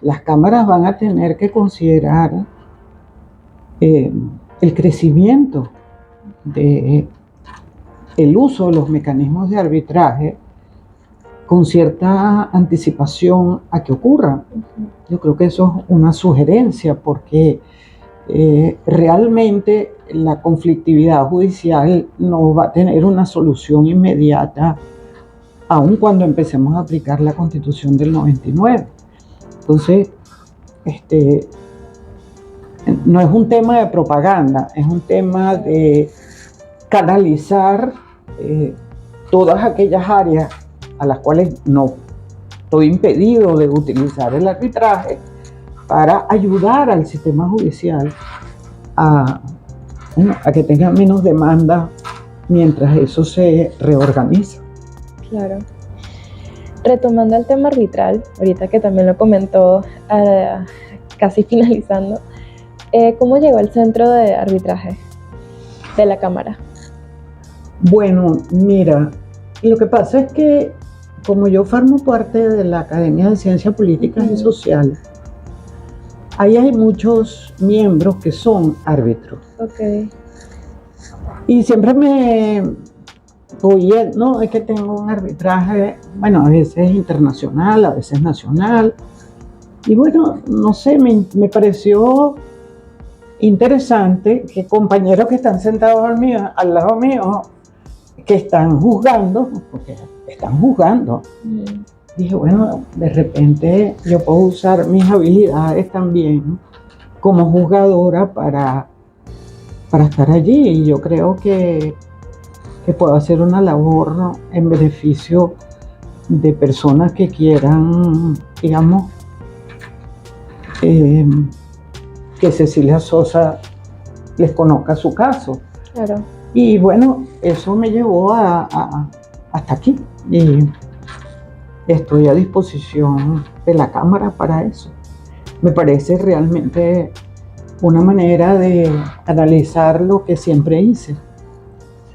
las cámaras van a tener que considerar el crecimiento del uso de los mecanismos de arbitraje con cierta anticipación a que ocurra. Yo creo que eso es una sugerencia porque realmente la conflictividad judicial no va a tener una solución inmediata aun cuando empecemos a aplicar la Constitución del 99. Entonces, no es un tema de propaganda, es un tema de canalizar todas aquellas áreas a las cuales no estoy impedido de utilizar el arbitraje para ayudar al sistema judicial a que tenga menos demanda mientras eso se reorganiza. Claro. Retomando el tema arbitral, ahorita que también lo comentó casi finalizando, ¿cómo llegó al centro de arbitraje de la Cámara? Bueno, mira, lo que pasa es que como yo formo parte de la Academia de Ciencias Políticas y Sociales, ahí hay muchos miembros que son árbitros. Okay. Y siempre no, es que tengo un arbitraje, bueno, a veces internacional, a veces nacional. Y bueno, no sé, me pareció interesante que compañeros que están sentados al lado mío, que están juzgando, porque están juzgando. Dije, bueno, de repente yo puedo usar mis habilidades también como juzgadora para estar allí. Y yo creo que puedo hacer una labor en beneficio de personas que quieran, digamos, que Cecilia Sosa les conozca su caso. Claro. Y bueno, eso me llevó hasta aquí. Y estoy a disposición de la Cámara para eso. me parece realmente una manera de analizar lo que siempre hice,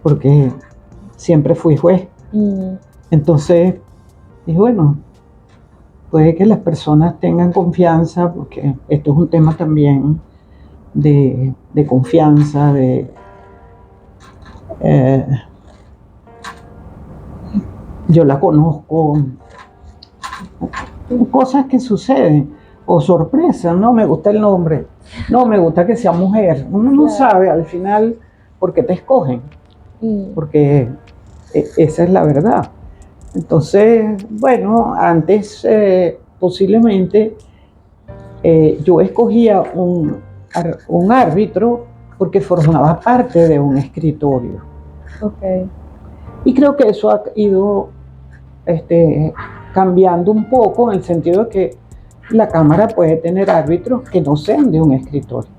porque siempre fui juez. Entonces, y bueno, puede que las personas tengan confianza, porque esto es un tema también de confianza, eh, yo la conozco, cosas que suceden, o sorpresas, no me gusta el nombre, no me gusta que sea mujer, uno no sabe al final por qué te escogen, porque esa es la verdad. Entonces, bueno, antes posiblemente yo escogía un árbitro porque formaba parte de un escritorio. Okay. Y creo que eso ha ido cambiando un poco en el sentido de que la Cámara puede tener árbitros que no sean de un escritorio.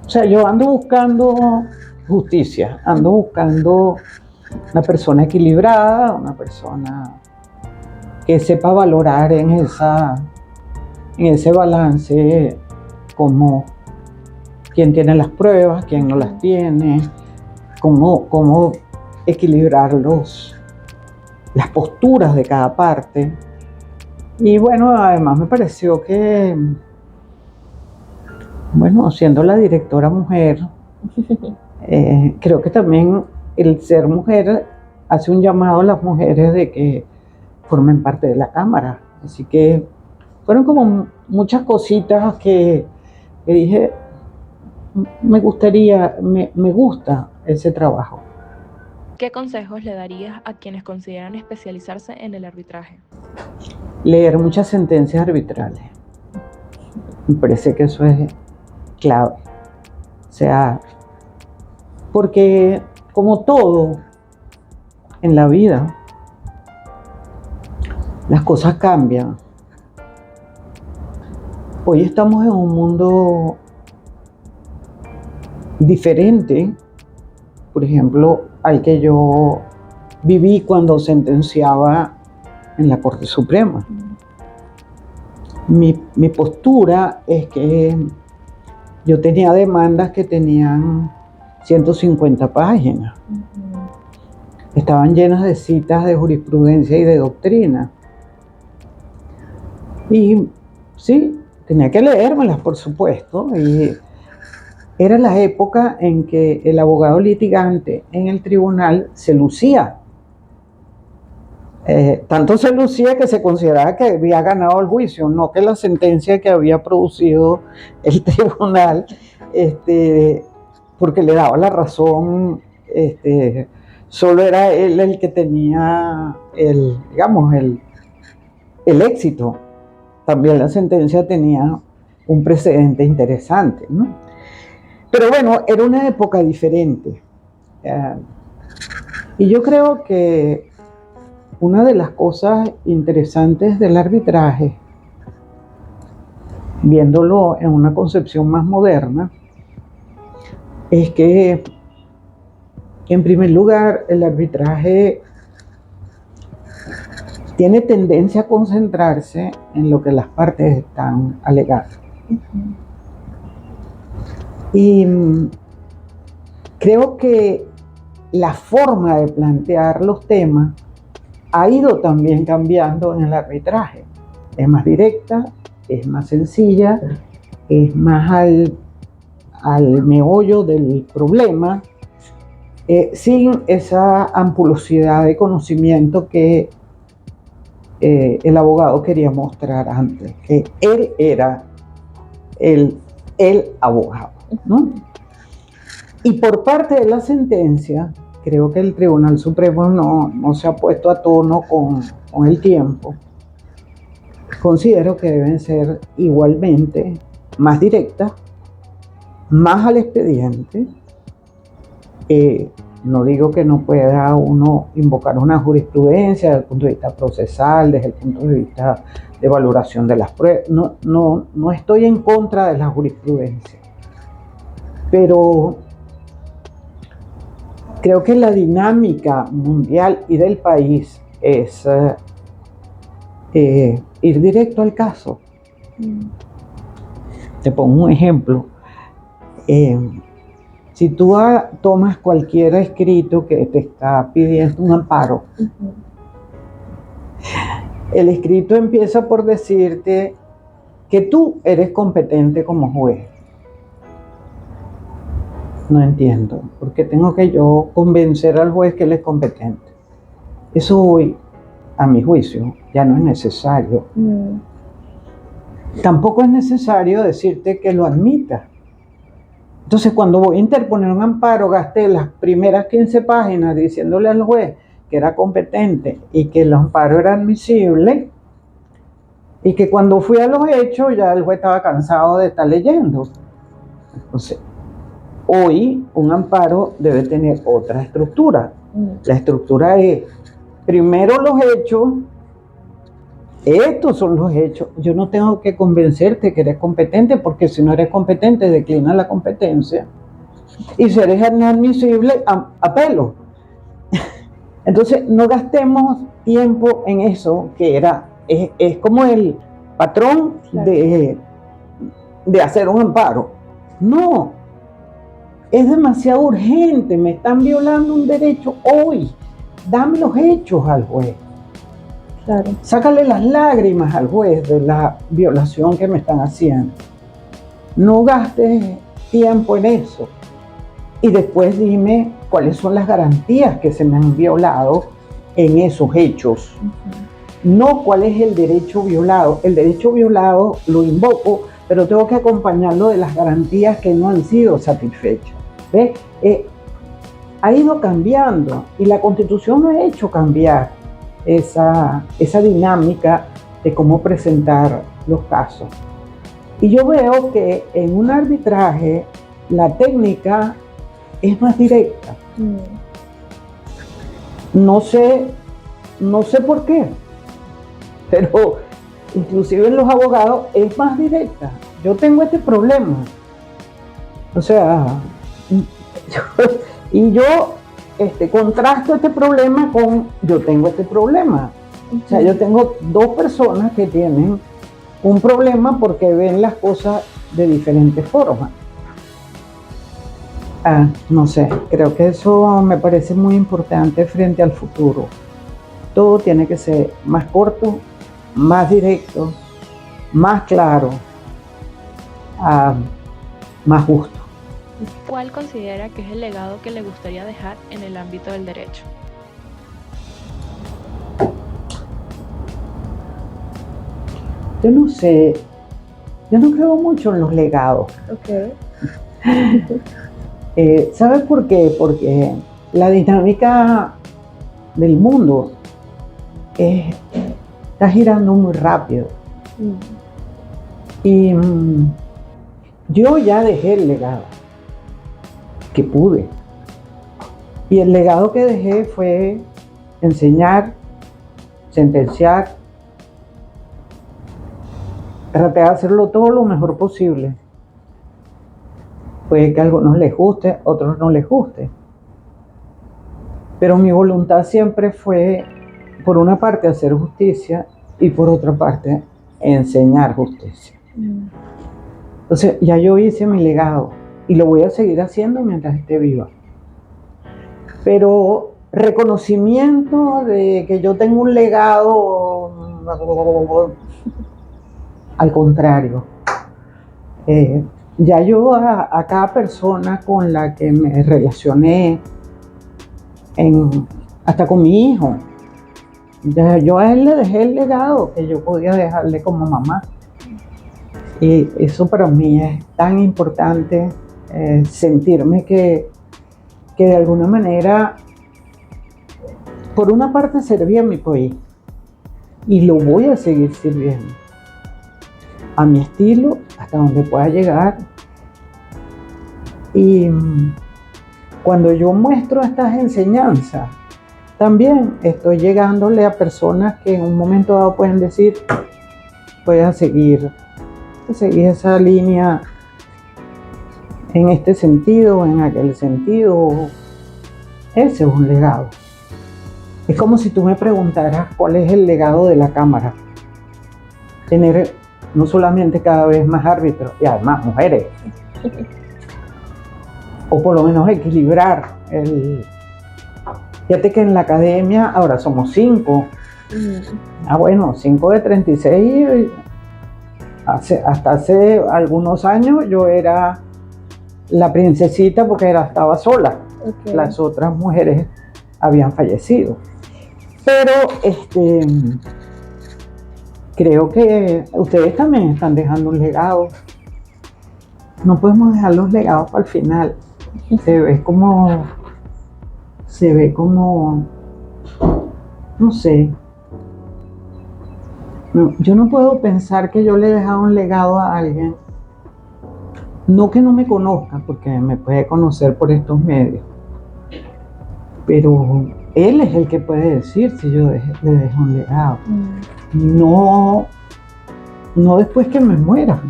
O sea, yo ando buscando justicia, ando buscando una persona equilibrada, una persona que sepa valorar en ese balance como quién tiene las pruebas, quién no las tiene, cómo equilibrar las posturas de cada parte. Y bueno, además me pareció que, bueno, siendo la directora mujer, creo que también el ser mujer hace un llamado a las mujeres de que formen parte de la Cámara. Así que fueron como muchas cositas que dije, me gusta ese trabajo. ¿Qué consejos le darías a quienes consideran especializarse en el arbitraje? Leer muchas sentencias arbitrales. Me parece que eso es clave. O sea, porque como todo en la vida, las cosas cambian. Hoy estamos en un mundo diferente, por ejemplo, al que yo viví cuando sentenciaba en la Corte Suprema. Mi postura es que yo tenía demandas que tenían 150 páginas. Estaban llenas de citas de jurisprudencia y de doctrina. Y sí, tenía que leérmelas, por supuesto. Y era la época en que el abogado litigante en el tribunal se lucía. Tanto se lucía que se consideraba que había ganado el juicio, no que la sentencia que había producido el tribunal, porque le daba la razón, solo era él el que tenía el éxito. También la sentencia tenía un precedente interesante, ¿no? Pero bueno, era una época diferente. Y yo creo que una de las cosas interesantes del arbitraje, viéndolo en una concepción más moderna, es que, en primer lugar, el arbitraje tiene tendencia a concentrarse en lo que las partes están alegando. Y creo que la forma de plantear los temas ha ido también cambiando en el arbitraje. Es más directa, es más sencilla, es más al meollo del problema, sin esa ampulosidad de conocimiento que el abogado quería mostrar antes, que él era el abogado, ¿no? Y por parte de la sentencia, creo que el Tribunal Supremo no se ha puesto a tono con el tiempo. Considero que deben ser igualmente más directas, más al expediente. No digo que no pueda uno invocar una jurisprudencia desde el punto de vista procesal, desde el punto de vista de valoración de las pruebas. No estoy en contra de la jurisprudencia, pero creo que la dinámica mundial y del país es ir directo al caso. Te pongo un ejemplo. Si tú tomas cualquier escrito que te está pidiendo un amparo, el escrito empieza por decirte que tú eres competente como juez. No entiendo, ¿por qué tengo que yo convencer al juez que él es competente? Eso hoy, a mi juicio, ya no es necesario. Tampoco es necesario decirte que lo admitas. Entonces, cuando voy a interponer un amparo, gasté las primeras 15 páginas diciéndole al juez que era competente y que el amparo era admisible, y que cuando fui a los hechos ya el juez estaba cansado de estar leyendo. Entonces, hoy un amparo debe tener otra estructura. La estructura es, primero los hechos, estos son los hechos. Yo no tengo que convencerte que eres competente, porque si no eres competente, declina la competencia. Y si eres inadmisible, apelo. Entonces, no gastemos tiempo en eso, que es como el patrón de hacer un amparo. No, es demasiado urgente, me están violando un derecho hoy. Dame los hechos al juez. Claro. Sácale las lágrimas al juez de la violación que me están haciendo. No gastes tiempo en eso. Y después dime cuáles son las garantías que se me han violado en esos hechos. No cuál es el derecho violado. El derecho violado lo invoco, pero tengo que acompañarlo de las garantías que no han sido satisfechas. ¿Ves? Ha ido cambiando y la Constitución no ha hecho cambiar esa dinámica de cómo presentar los casos. Y yo veo que en un arbitraje la técnica es más directa. No sé por qué, pero inclusive en los abogados es más directa. Yo tengo este problema. O sea, yo contrasto este problema con yo tengo este problema. O sea, yo tengo dos personas que tienen un problema porque ven las cosas de diferentes formas. No sé, creo que eso me parece muy importante frente al futuro. Todo tiene que ser más corto, más directo, más claro, más justo. ¿Cuál considera que es el legado que le gustaría dejar en el ámbito del derecho? Yo no sé, yo no creo mucho en los legados. Okay. ¿Sabes por qué? Porque la dinámica del mundo está girando muy rápido. Y yo ya dejé el legado que pude. Y el legado que dejé fue enseñar, sentenciar, traté de hacerlo todo lo mejor posible. Puede que a algunos les guste, a otros no les guste. Pero mi voluntad siempre fue, por una parte, hacer justicia y por otra parte, enseñar justicia. Entonces, ya yo hice mi legado y lo voy a seguir haciendo mientras esté viva. Pero reconocimiento de que yo tengo un legado, al contrario. Ya yo a cada persona con la que me relacioné, hasta con mi hijo, yo a él le dejé el legado que yo podía dejarle como mamá. Y eso para mí es tan importante, sentirme que de alguna manera, por una parte, serví a mi país y lo voy a seguir sirviendo a mi estilo, hasta donde pueda llegar. Y cuando yo muestro estas enseñanzas, también estoy llegándole a personas que en un momento dado pueden decir, voy a seguir esa línea en este sentido, en aquel sentido. Ese es un legado. Es como si tú me preguntaras cuál es el legado de la cámara. tener no solamente cada vez más árbitros y además mujeres, o por lo menos equilibrar Fíjate que en la academia ahora somos 5. Bueno, 5 de 36. Hasta hace algunos años yo era la princesita porque estaba sola. Okay. Las otras mujeres habían fallecido. Pero creo que ustedes también están dejando un legado. No podemos dejar los legados para el final. Se ve como, no sé. No, yo no puedo pensar que yo le he dejado un legado a alguien. No que no me conozca, porque me puede conocer por estos medios. Pero él es el que puede decir si yo le dejo un legado. No después que me muera.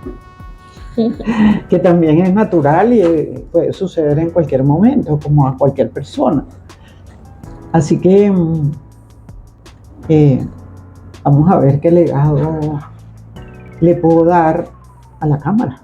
Que también es natural y puede suceder en cualquier momento, como a cualquier persona. Así que vamos a ver qué legado le puedo dar a la cámara.